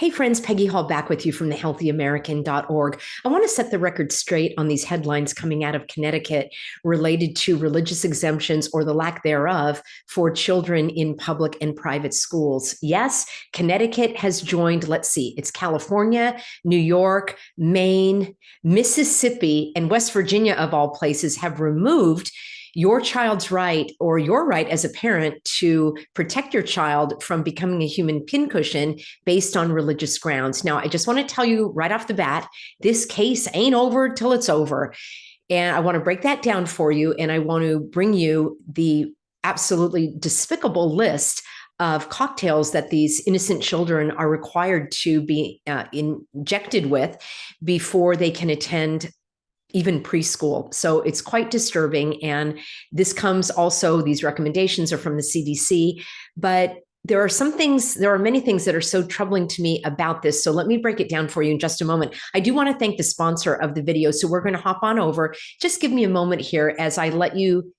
Hey friends, Peggy Hall back with you from thehealthyamerican.org. I want to set the record straight on these headlines coming out of Connecticut related to religious exemptions or the lack thereof for children in public and private schools. Yes, Connecticut has joined, let's see, it's California, New York, Maine, Mississippi, and West Virginia, of all places, have removed your child's right or your right as a parent to protect your child from becoming a human pincushion based on religious grounds. Now, I just want to tell you right off the bat, this case ain't over till it's over. And I want to break that down for you. And I want to bring you the absolutely despicable list of cocktails that these innocent children are required to be injected with before they can attend even preschool. So it's quite disturbing. And this comes also, these recommendations are from the CDC, but there are many things that are so troubling to me about this. So let me break it down for you in just a moment. I do want to thank the sponsor of the video. So we're going to hop on over. Just give me a moment here as I let you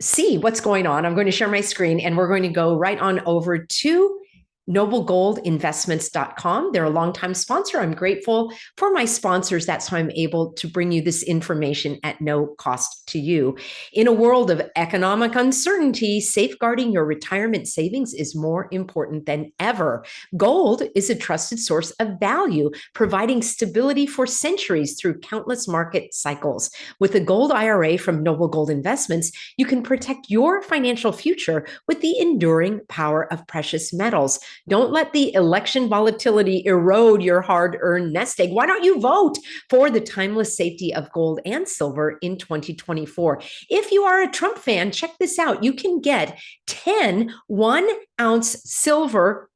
see what's going on. I'm going to share my screen and we're going to go right on over to noblegoldinvestments.com. They're a longtime sponsor. I'm grateful for my sponsors. That's how I'm able to bring you this information at no cost to you. In a world of economic uncertainty, safeguarding your retirement savings is more important than ever. Gold is a trusted source of value, providing stability for centuries through countless market cycles. With a gold IRA from Noble Gold Investments, you can protect your financial future with the enduring power of precious metals. Don't let the election volatility erode your hard-earned nest egg. Why don't you vote for the timeless safety of gold and silver in 2024? If you are a Trump fan, check this out. You can get 10 1-ounce silver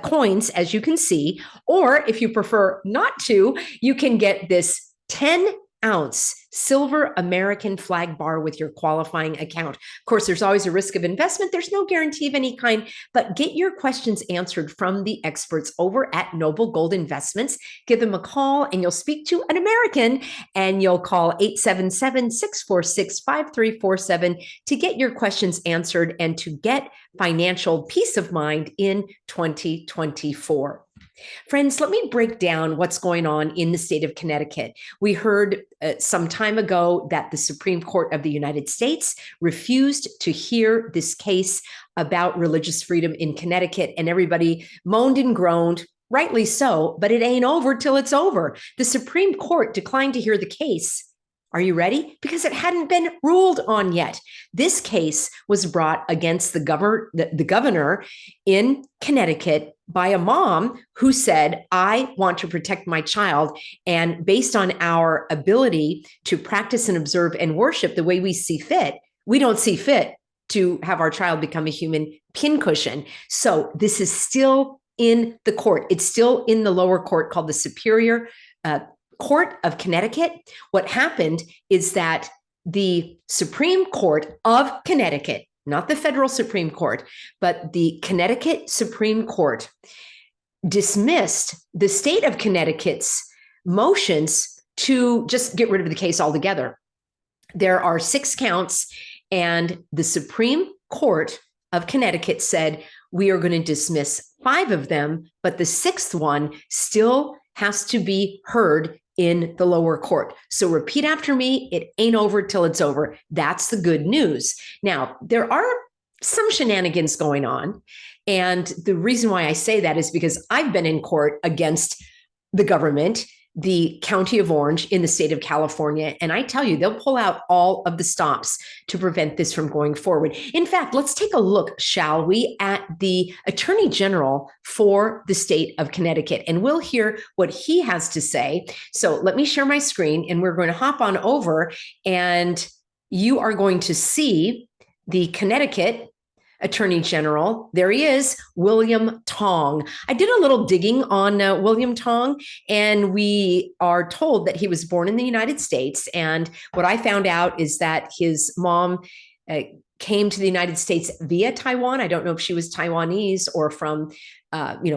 coins, as you can see, or if you prefer not to, you can get this 10-ounce silver American flag bar with your qualifying account. Of course, there's always a risk of investment. There's no guarantee of any kind, but get your questions answered from the experts over at Noble Gold Investments. Give them a call and you'll speak to an American, and you'll call 877-646-5347 to get your questions answered and to get financial peace of mind in 2024. Friends, let me break down what's going on in the state of Connecticut. We heard some time ago that the Supreme Court of the United States refused to hear this case about religious freedom in Connecticut, and everybody moaned and groaned, rightly so, but it ain't over till it's over. The Supreme Court declined to hear the case. Are you ready? Because it hadn't been ruled on yet. This case was brought against the governor in Connecticut by a mom who said, I want to protect my child. And based on our ability to practice and observe and worship the way we see fit, we don't see fit to have our child become a human pincushion. So this is still in the court. It's still in the lower court called the Superior Court of Connecticut. What happened is that the Supreme Court of Connecticut, not the federal Supreme Court, but the Connecticut Supreme Court, dismissed the state of Connecticut's motions to just get rid of the case altogether. There are 6 counts, and the Supreme Court of Connecticut said, we are going to dismiss 5 of them, but the 6th one still has to be heard in the lower court. So repeat after me, it ain't over till it's over. That's the good news. Now, there are some shenanigans going on. And the reason why I say that is because I've been in court against the government, the County of Orange in the state of California. And I tell you, they'll pull out all of the stops to prevent this from going forward. In fact, let's take a look, shall we, at the Attorney General for the state of Connecticut, and we'll hear what he has to say. So let me share my screen and we're going to hop on over, and you are going to see the Connecticut Attorney General. There he is, William Tong. I did a little digging on William Tong, and we are told that he was born in the United States. And what I found out is that his mom came to the United States via Taiwan. I don't know if she was Taiwanese or from,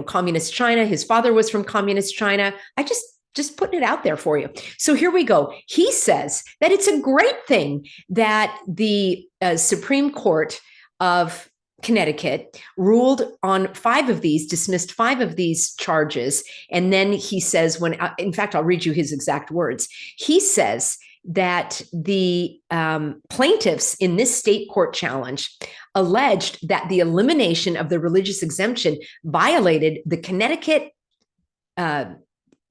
communist China. His father was from communist China. I just putting it out there for you. So here we go. He says that it's a great thing that the Supreme Court of Connecticut ruled on 5 of these, dismissed 5 of these charges. And then he says, in fact, I'll read you his exact words. He says that the plaintiffs in this state court challenge alleged that the elimination of the religious exemption violated the Connecticut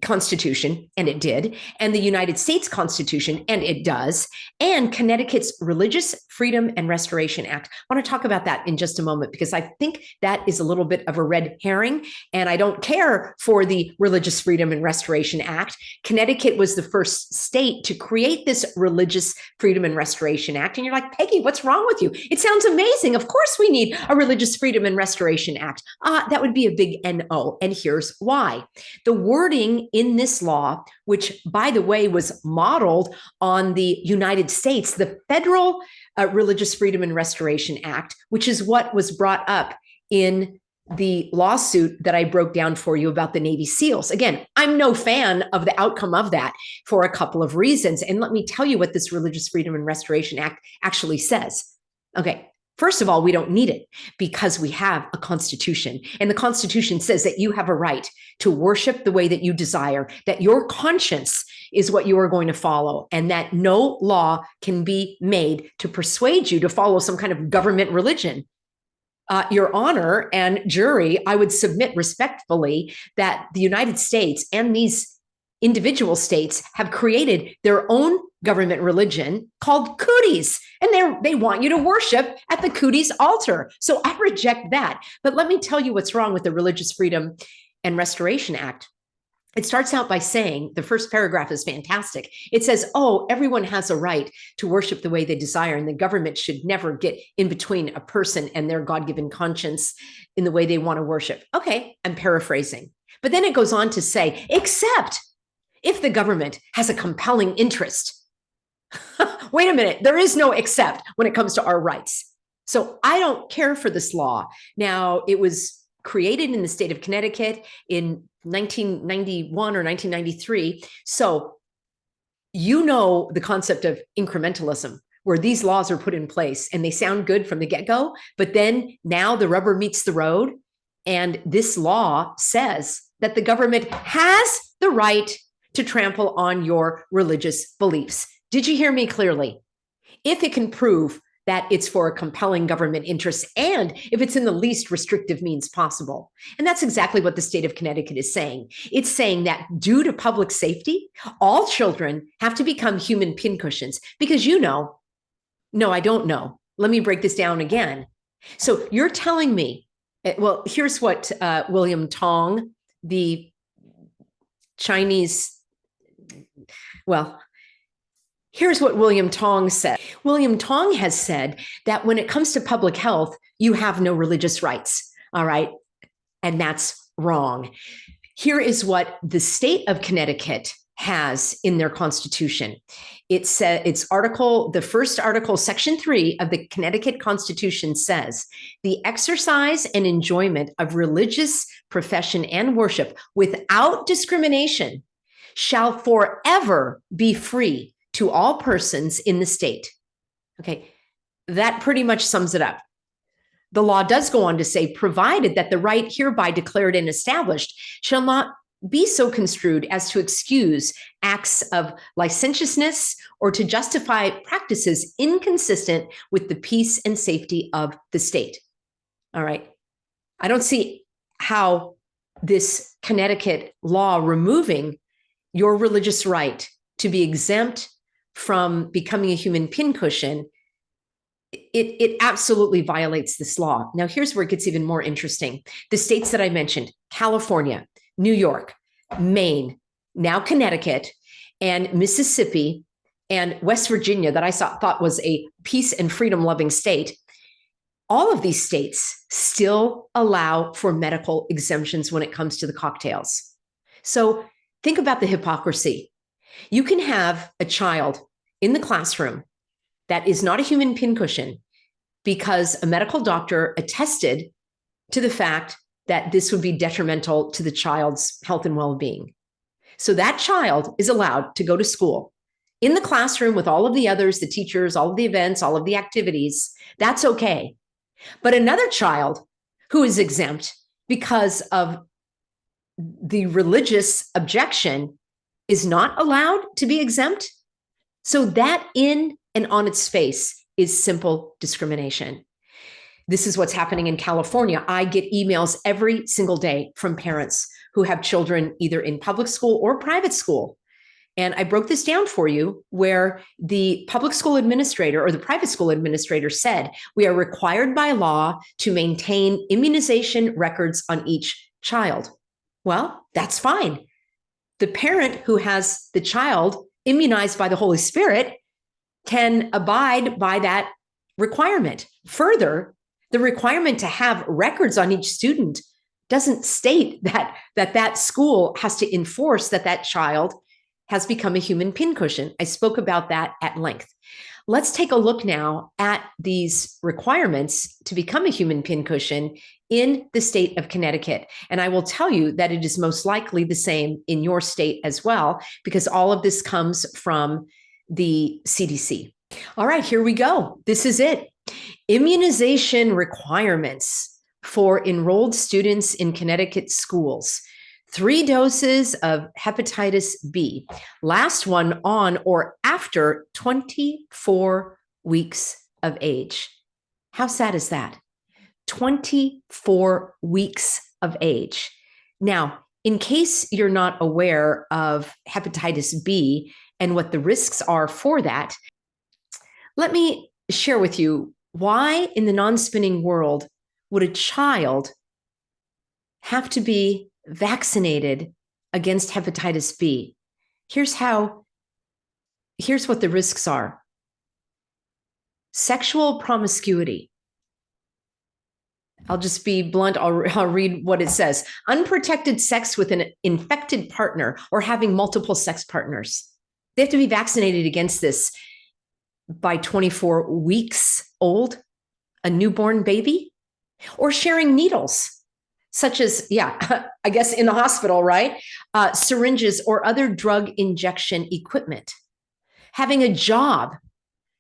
Constitution, and it did, and the United States Constitution, and it does, and Connecticut's Religious Freedom and Restoration Act. I want to talk about that in just a moment because I think that is a little bit of a red herring, and I don't care for the Religious Freedom and Restoration Act. Connecticut was the first state to create this Religious Freedom and Restoration Act, and you're like, Peggy, what's wrong with you? It sounds amazing. Of course we need a Religious Freedom and Restoration Act. That would be a big NO, and here's why. The wording in this law, which, by the way, was modeled on the United States, the Federal Religious Freedom and Restoration Act, which is what was brought up in the lawsuit that I broke down for you about the Navy SEALs. Again, I'm no fan of the outcome of that for a couple of reasons. And let me tell you what this Religious Freedom and Restoration Act actually says. Okay. First of all, we don't need it because we have a constitution, and the Constitution says that you have a right to worship the way that you desire, that your conscience is what you are going to follow, and that no law can be made to persuade you to follow some kind of government religion. Your Honor and jury, I would submit respectfully that the United States and these individual states have created their own government religion called cooties, and they want you to worship at the cooties altar. So I reject that. But let me tell you what's wrong with the Religious Freedom and Restoration Act. It starts out by saying, the first paragraph is fantastic. It says, oh, everyone has a right to worship the way they desire, and the government should never get in between a person and their God-given conscience in the way they want to worship. Okay, I'm paraphrasing. But then it goes on to say, except if the government has a compelling interest. Wait a minute, there is no except when it comes to our rights. So I don't care for this law. Now, it was created in the state of Connecticut in 1991 or 1993. So you know the concept of incrementalism, where these laws are put in place and they sound good from the get-go, but then now the rubber meets the road, and this law says that the government has the right to trample on your religious beliefs. Did you hear me clearly? If it can prove that it's for a compelling government interest and if it's in the least restrictive means possible. And that's exactly what the state of Connecticut is saying. It's saying that due to public safety, all children have to become human pincushions because no, I don't know. Let me break this down again. So you're telling me, well, here's what William Tong, the Chinese, here's what William Tong said. William Tong has said that when it comes to public health, you have no religious rights, all right? And that's wrong. Here is what the state of Connecticut has in their constitution. It says, the first article, section 3 of the Connecticut Constitution says, the exercise and enjoyment of religious profession and worship without discrimination shall forever be free to all persons in the state. Okay, that pretty much sums it up. The law does go on to say, provided that the right hereby declared and established shall not be so construed as to excuse acts of licentiousness or to justify practices inconsistent with the peace and safety of the state. All right. I don't see how this Connecticut law removing your religious right to be exempt from becoming a human pincushion, it absolutely violates this law. Now, here's where it gets even more interesting. The states that I mentioned, California, New York, Maine, now Connecticut, and Mississippi, and West Virginia, that I thought was a peace and freedom-loving state, all of these states still allow for medical exemptions when it comes to the cocktails. So think about the hypocrisy. You can have a child in the classroom that is not a human pincushion because a medical doctor attested to the fact that this would be detrimental to the child's health and well-being. So that child is allowed to go to school in the classroom with all of the others, the teachers, all of the events, all of the activities. That's okay. But another child who is exempt because of the religious objection is not allowed to be exempt. So that in and on its face is simple discrimination. This is what's happening in California. I get emails every single day from parents who have children either in public school or private school. And I broke this down for you where the public school administrator or the private school administrator said, we are required by law to maintain immunization records on each child. Well, that's fine. The parent who has the child immunized by the Holy Spirit can abide by that requirement. Further, the requirement to have records on each student doesn't state that school has to enforce that child has become a human pincushion. I spoke about that at length. Let's take a look now at these requirements to become a human pincushion in the state of Connecticut. And I will tell you that it is most likely the same in your state as well, because all of this comes from the CDC. All right, here we go. This is it. Immunization requirements for enrolled students in Connecticut schools. 3 doses of hepatitis B, last one on or after 24 weeks of age. How sad is that? 24 weeks of age. Now, in case you're not aware of hepatitis B and what the risks are for that, let me share with you why in the non-spinning world would a child have to be vaccinated against hepatitis B. Here's what the risks are. Sexual promiscuity. I'll just be blunt. I'll read what it says. Unprotected sex with an infected partner or having multiple sex partners. They have to be vaccinated against this by 24 weeks old, a newborn baby, or sharing needles. Such as, I guess in the hospital, right? Syringes or other drug injection equipment. Having a job.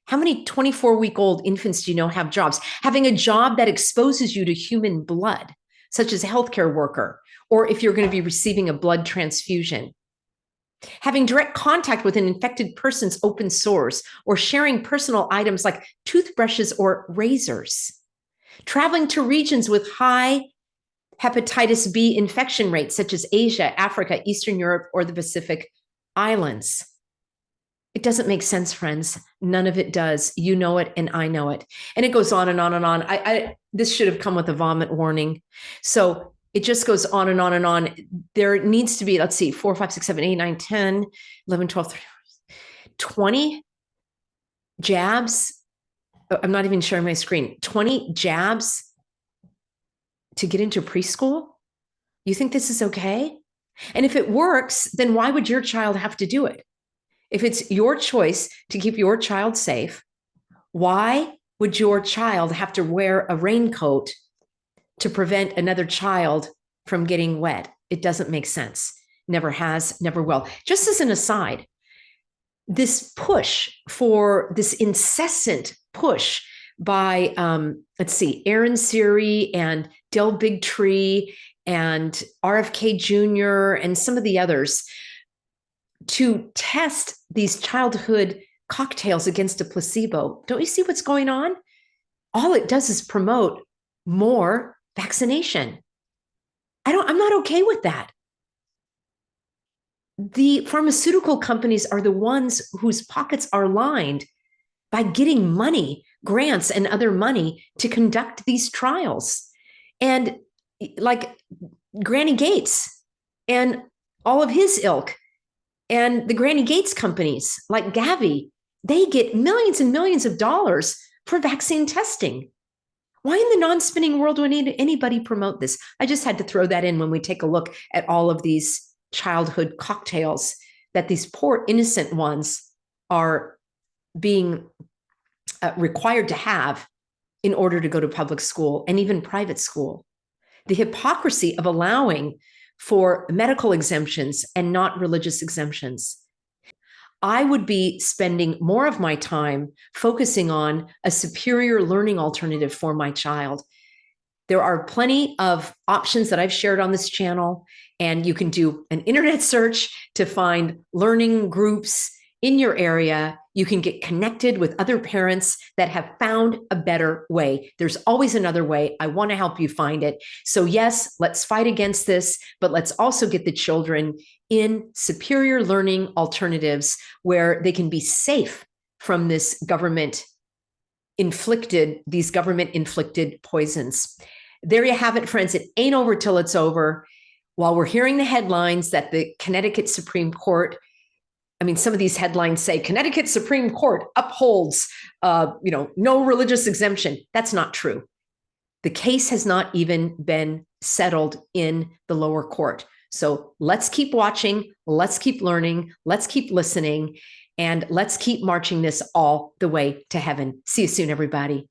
How many 24-week-old infants do you know have jobs? Having a job that exposes you to human blood, such as a healthcare worker, or if you're going to be receiving a blood transfusion. Having direct contact with an infected person's open sores, or sharing personal items like toothbrushes or razors. Traveling to regions with high hepatitis B infection rates, such as Asia, Africa, Eastern Europe, or the Pacific Islands. It doesn't make sense, friends. None of it does. You know it, and I know it. And it goes on and on and on. This should have come with a vomit warning. So it just goes on and on and on. There needs to be, let's see, 4, 5, 6, 7, 8, 9, 10, 11, 12, 13, 20 jabs. I'm not even sharing my screen. 20 jabs to get into preschool? You think this is okay? And if it works, then why would your child have to do it? If it's your choice to keep your child safe, why would your child have to wear a raincoat to prevent another child from getting wet? It doesn't make sense. Never has, never will. Just as an aside, this push for this incessant push by, let's see, Aaron Siri and Del Bigtree and RFK Jr. and some of the others to test these childhood cocktails against a placebo. Don't you see what's going on? All it does is promote more vaccination. I'm not okay with that. The pharmaceutical companies are the ones whose pockets are lined by getting money, grants and other money to conduct these trials. And like Granny Gates and all of his ilk and the Granny Gates companies like Gavi, they get millions and millions of dollars for vaccine testing. Why in the non-spinning world would anybody promote this? I just had to throw that in when we take a look at all of these childhood cocktails that these poor innocent ones are being required to have in order to go to public school and even private school. The hypocrisy of allowing for medical exemptions and not religious exemptions. I would be spending more of my time focusing on a superior learning alternative for my child. There are plenty of options that I've shared on this channel, and you can do an internet search to find learning groups in your area. You can get connected with other parents that have found a better way. There's always another way. I want to help you find it. So yes, let's fight against this, but let's also get the children in superior learning alternatives where they can be safe from these government inflicted poisons. There you have it, friends. It ain't over till it's over. While we're hearing the headlines that the Connecticut Supreme Court, some of these headlines say Connecticut Supreme Court upholds, no religious exemption. That's not true. The case has not even been settled in the lower court. So let's keep watching. Let's keep learning. Let's keep listening. And let's keep marching this all the way to heaven. See you soon, everybody.